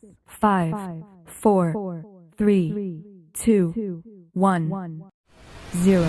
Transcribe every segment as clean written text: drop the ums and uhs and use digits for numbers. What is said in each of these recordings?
5, 4, 3, 2, 1, 0.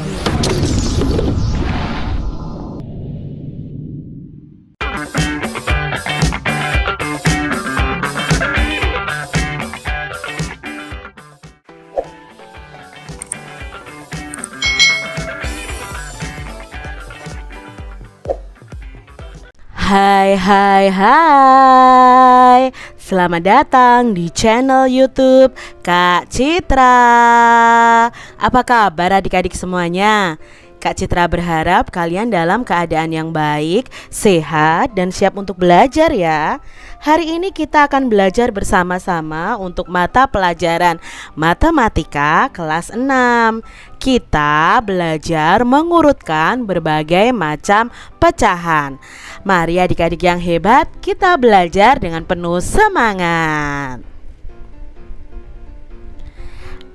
Hai, selamat datang di channel YouTube Kak Citra. Apa kabar adik-adik semuanya? Kak Citra berharap kalian dalam keadaan yang baik, sehat, dan siap untuk belajar ya. Hari ini kita akan belajar bersama-sama untuk mata pelajaran Matematika kelas 6. Kita belajar mengurutkan berbagai macam pecahan. Mari adik-adik yang hebat, kita belajar dengan penuh semangat.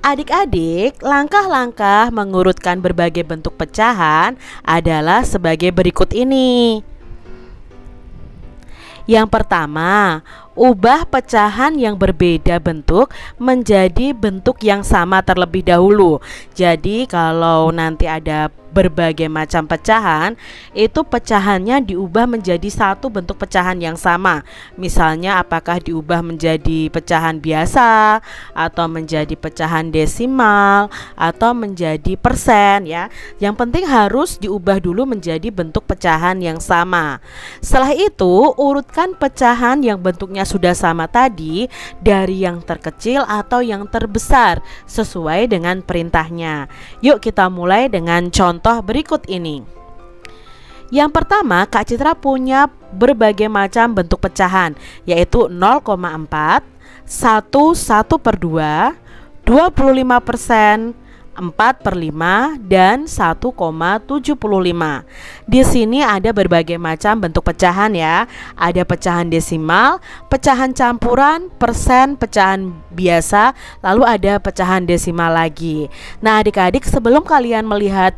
Adik-adik, langkah-langkah mengurutkan berbagai bentuk pecahan adalah sebagai berikut ini. Yang pertama, ubah pecahan yang berbeda bentuk menjadi bentuk yang sama terlebih dahulu. Jadi kalau nanti ada berbagai macam pecahan, itu pecahannya diubah menjadi satu bentuk pecahan yang sama. Misalnya apakah diubah menjadi pecahan biasa, atau menjadi pecahan desimal, atau menjadi persen ya. Yang penting harus diubah dulu menjadi bentuk pecahan yang sama. Setelah itu urutkan pecahan yang bentuknya sudah sama tadi dari yang terkecil atau yang terbesar sesuai dengan perintahnya. Yuk kita mulai dengan contoh berikut ini. Yang pertama, Kak Citra punya berbagai macam bentuk pecahan, yaitu 0,4, 1/2, 25%, 4/5, dan 1,75. Di sini ada berbagai macam bentuk pecahan ya. Ada pecahan desimal, pecahan campuran, persen, pecahan biasa, lalu ada pecahan desimal lagi. Nah adik-adik, sebelum kalian melihat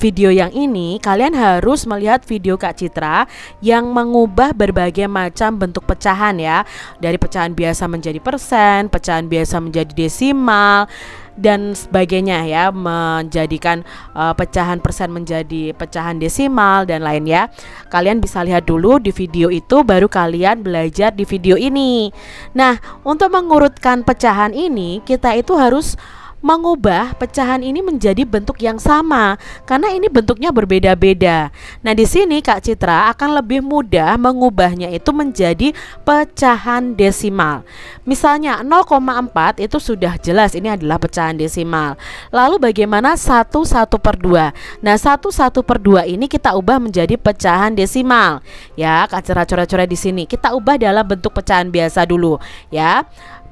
video yang ini, kalian harus melihat video Kak Citra yang mengubah berbagai macam bentuk pecahan ya. Dari pecahan biasa menjadi persen, pecahan biasa menjadi desimal, dan sebagainya ya, menjadikan pecahan persen menjadi pecahan desimal dan lain ya. Kalian bisa lihat dulu di video itu, baru kalian belajar di video ini. Nah, untuk mengurutkan pecahan ini, kita itu harus mengubah pecahan ini menjadi bentuk yang sama karena ini bentuknya berbeda-beda. Nah, di sini Kak Citra akan lebih mudah mengubahnya itu menjadi pecahan desimal. Misalnya 0,4 itu sudah jelas ini adalah pecahan desimal. Lalu bagaimana 1/2? Nah, 1/2 ini kita ubah menjadi pecahan desimal. Ya, Kak Citra coret-coret di sini. Kita ubah dalam bentuk pecahan biasa dulu ya.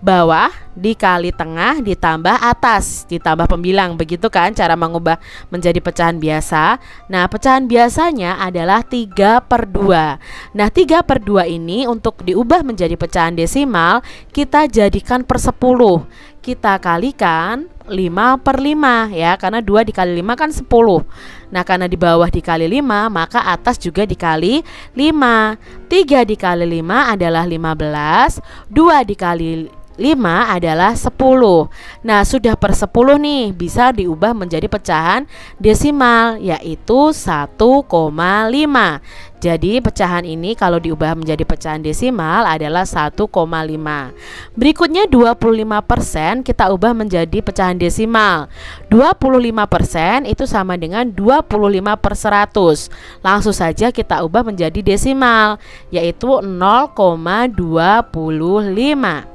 Bawah dikali tengah ditambah atas ditambah pembilang, begitu kan cara mengubah menjadi pecahan biasa. Nah pecahan biasanya adalah 3/2. Nah 3/2 ini untuk diubah menjadi pecahan desimal kita jadikan per 10. Kita kalikan 5/5 ya, karena 2 dikali 5 kan 10. Nah karena di bawah dikali 5 maka atas juga dikali 5. 3 dikali 5 adalah 15. 2 dikali 5 adalah 10. Nah sudah per 10 nih, bisa diubah menjadi pecahan desimal, yaitu 1,5. Jadi pecahan ini kalau diubah menjadi pecahan desimal adalah 1,5. Berikutnya 25% kita ubah menjadi pecahan desimal. 25% itu sama dengan 25/100. Langsung saja kita ubah menjadi desimal, yaitu 0,25.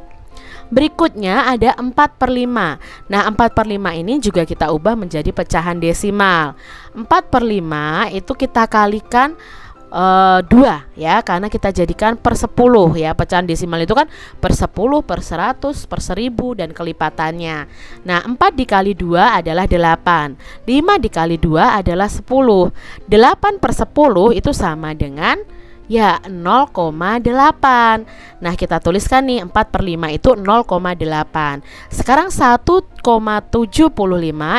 Berikutnya ada 4/5. Nah 4/5 ini juga kita ubah menjadi pecahan desimal. 4/5 itu kita kalikan 2 ya, karena kita jadikan per 10 ya. Pecahan desimal itu kan per 10, per 100, per 1000 dan kelipatannya. Nah 4 dikali 2 adalah 8. 5 dikali 2 adalah 10. 8/10 itu sama dengan ya 0,8. Nah kita tuliskan nih 4/5 itu 0,8. Sekarang 1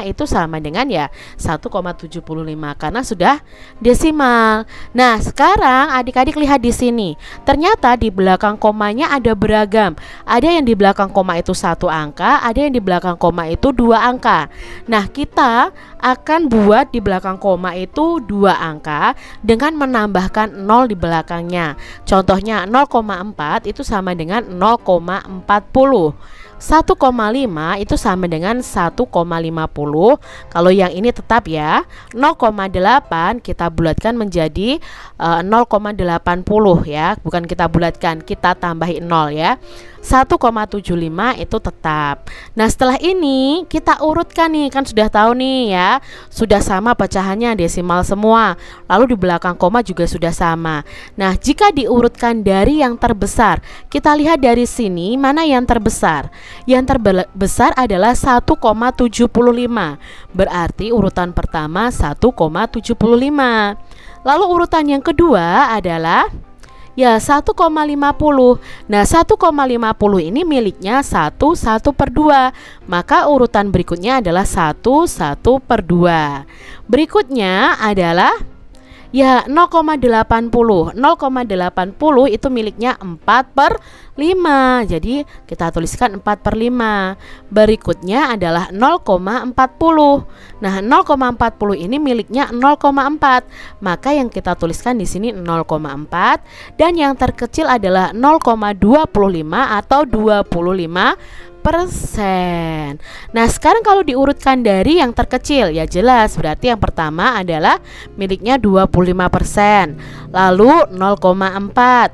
itu sama dengan ya 1,75 karena sudah desimal. Nah, sekarang adik-adik lihat di sini. Ternyata di belakang komanya ada beragam. Ada yang di belakang koma itu 1 angka, ada yang di belakang koma itu 2 angka. Nah, kita akan buat di belakang koma itu 2 angka dengan menambahkan 0 di belakangnya. Contohnya 0,4 itu sama dengan 0,40. 1,5 itu sama dengan 1,50. Kalau yang ini tetap ya. 0,8 kita bulatkan menjadi 0,80 ya. Bukan kita bulatkan, kita tambahin 0 ya. 1,75 itu tetap. Nah, setelah ini kita urutkan nih, kan sudah tahu nih ya. Sudah sama pecahannya, desimal semua. Lalu di belakang koma juga sudah sama. Nah, jika diurutkan dari yang terbesar, kita lihat dari sini mana yang terbesar. Yang terbesar adalah 1,75. Berarti urutan pertama 1,75. Lalu urutan yang kedua adalah ya 1,50. Nah, 1,50 ini miliknya 1/2. Maka urutan berikutnya adalah 1/2. Berikutnya adalah ya 0,80. 0,80 itu miliknya 4/5. Jadi kita tuliskan 4/5. Berikutnya adalah 0,40. Nah, 0,40 ini miliknya 0,4. Maka yang kita tuliskan di sini 0,4 dan yang terkecil adalah 0,25 atau 25%. Nah, sekarang kalau diurutkan dari yang terkecil ya jelas berarti yang pertama adalah miliknya 25%. Lalu 0,4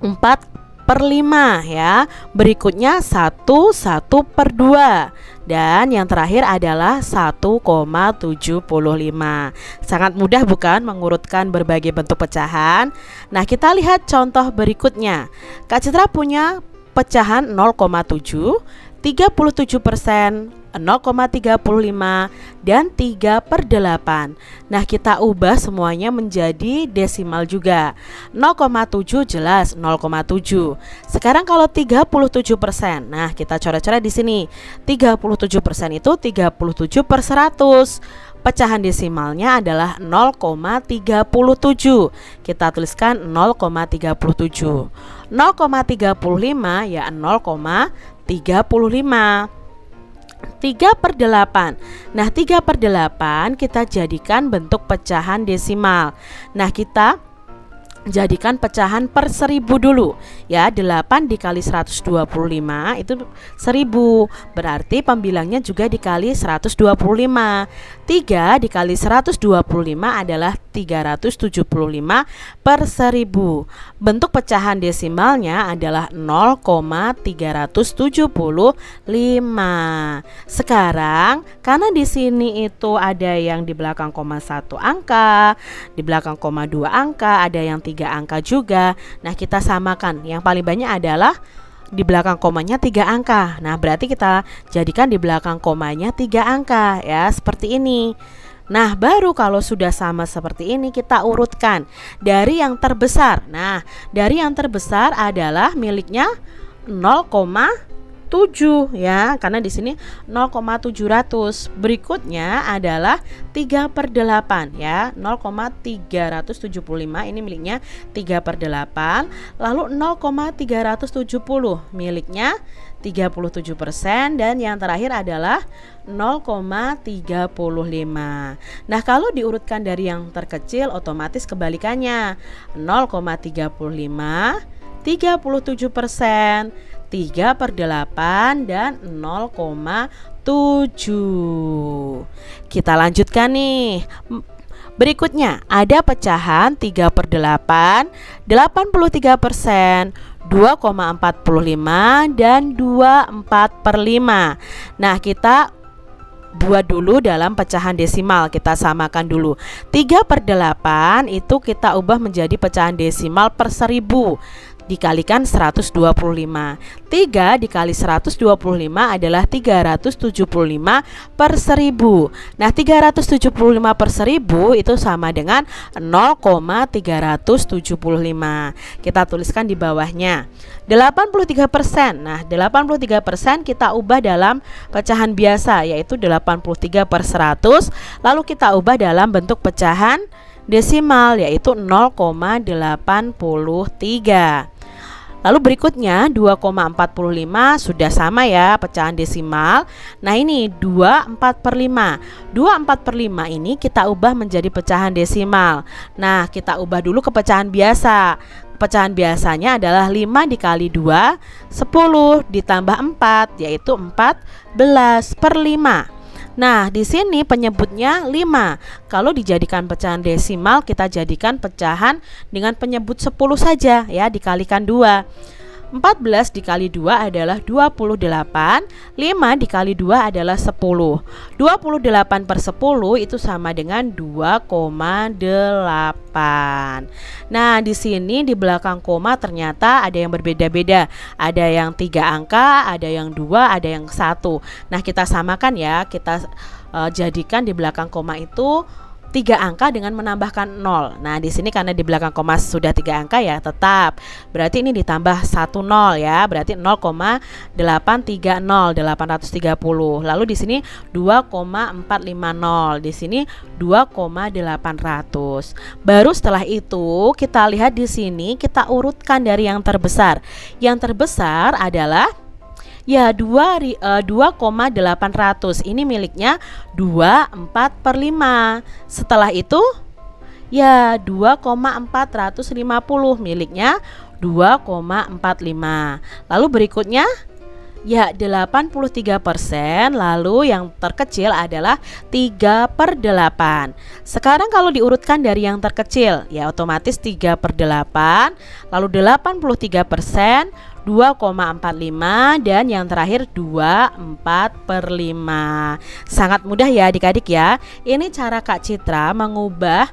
4/5 ya. Berikutnya 1/2 dan yang terakhir adalah 1,75. Sangat mudah bukan mengurutkan berbagai bentuk pecahan? Nah, kita lihat contoh berikutnya. Kak Citra punya pecahan 0,7, 37%, 0,35 dan 3/8. Nah, kita ubah semuanya menjadi desimal juga. 0,7 jelas 0,7. Sekarang kalau 37%. Nah, kita coret-coret di sini. 37% itu 37/100. Pecahan desimalnya adalah 0,37. Kita tuliskan 0,37. 0,35 ya 0,35. 3/8. Nah, 3/8 kita jadikan bentuk pecahan desimal. Nah, kita jadikan pecahan per 1000 dulu ya. 8 dikali 125 itu 1000. Berarti pembilangnya juga dikali 125. 3 dikali 125 adalah 375/1000. Bentuk pecahan desimalnya adalah 0,375. Sekarang karena di sini itu ada yang di belakang koma 1 angka, di belakang koma 2 angka, ada yang 3 angka juga. Nah, kita samakan. Yang paling banyak adalah di belakang komanya 3 angka. Nah, berarti kita jadikan di belakang komanya 3 angka ya, seperti ini. Nah, baru kalau sudah sama seperti ini kita urutkan dari yang terbesar. Nah, dari yang terbesar adalah miliknya 0,7 ya, karena di sini 0,700. Berikutnya adalah 3/8 ya, 0,375 ini miliknya 3/8. Lalu 0,370 miliknya 37% dan yang terakhir adalah 0,35. Nah, kalau diurutkan dari yang terkecil otomatis kebalikannya. 0,35, 37%, 3/8 dan 0,7. Kita lanjutkan nih. Berikutnya ada pecahan 3/8, 83%, 2,45 dan 24/5. Nah, kita buat dulu dalam pecahan desimal. Kita samakan dulu. 3/8 itu kita ubah menjadi pecahan desimal per 1000. dikalikan 125. 3 dikali 125 adalah 375 per 1000. Nah, 375 per 1000 itu sama dengan 0,375. Kita tuliskan di bawahnya 83%. Nah, 83% kita ubah dalam pecahan biasa, yaitu 83 per 100. Lalu kita ubah dalam bentuk pecahan desimal, yaitu 0,83. Lalu berikutnya 2,45 sudah sama ya pecahan desimal. Nah, ini 24 per 5. 24 per 5 ini kita ubah menjadi pecahan desimal. Nah, kita ubah dulu ke pecahan biasa. Pecahan biasanya adalah 5 dikali 2, 10 ditambah 4, yaitu 14 per 5. Nah, di sini penyebutnya 5. Kalau dijadikan pecahan desimal, kita jadikan pecahan dengan penyebut 10 saja ya, dikalikan 2. 14 dikali 2 adalah 28, 5 dikali 2 adalah 10. 28 per 10 itu sama dengan 2,8. Nah, di sini di belakang koma ternyata ada yang berbeda-beda. Ada yang 3 angka, ada yang 2, ada yang 1. Nah, kita samakan ya, kita jadikan di belakang koma itu 3 angka dengan menambahkan 0. Nah, di sini karena di belakang koma sudah 3 angka ya, tetap. Berarti ini ditambah 1 0 ya, berarti 0,830, 830. Lalu di sini 2,450. Di sini 2,800. Baru setelah itu kita lihat di sini, kita urutkan dari yang terbesar. Yang terbesar adalah ya 2,800. Ini miliknya 24 per 5. Setelah itu ya 2,450 miliknya 2,45. Lalu berikutnya ya 83%. Lalu yang terkecil adalah 3 per 8. Sekarang kalau diurutkan dari yang terkecil, ya otomatis 3 per 8. Lalu 83%, 2,45, dan yang terakhir 24 per 5. Sangat mudah ya adik-adik ya. Ini cara Kak Citra mengubah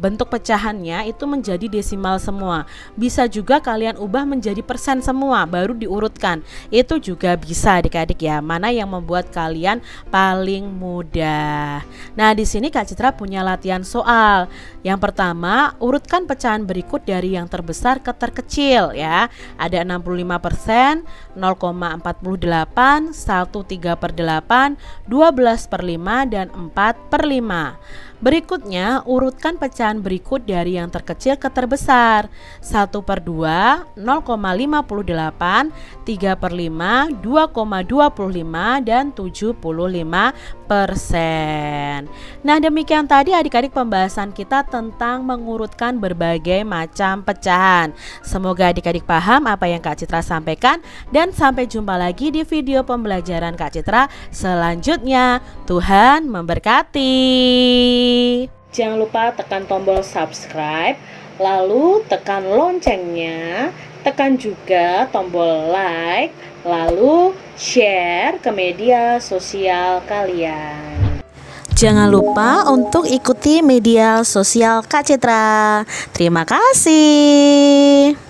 bentuk pecahannya itu menjadi desimal semua. Bisa juga kalian ubah menjadi persen semua, baru diurutkan. Itu juga bisa adik-adik ya. Mana yang membuat kalian paling mudah. Nah, di sini Kak Citra punya latihan soal. Yang pertama, urutkan pecahan berikut dari yang terbesar ke terkecil ya. Ada 65%, 0,48, 1/3 per 8, 12 per 5, dan 4 per 5. Berikutnya, urutkan pecahan berikut dari yang terkecil ke terbesar. 1 per 2, 0,58, 3 per 5, 2,25, dan 75%. Nah, demikian tadi adik-adik pembahasan kita tentang mengurutkan berbagai macam pecahan. Semoga adik-adik paham apa yang Kak Citra sampaikan, dan sampai jumpa lagi di video pembelajaran Kak Citra selanjutnya. Tuhan memberkati. Jangan lupa tekan tombol subscribe, lalu tekan loncengnya, tekan juga tombol like, lalu share ke media sosial kalian. Jangan lupa untuk ikuti media sosial Kak Citra. Terima kasih.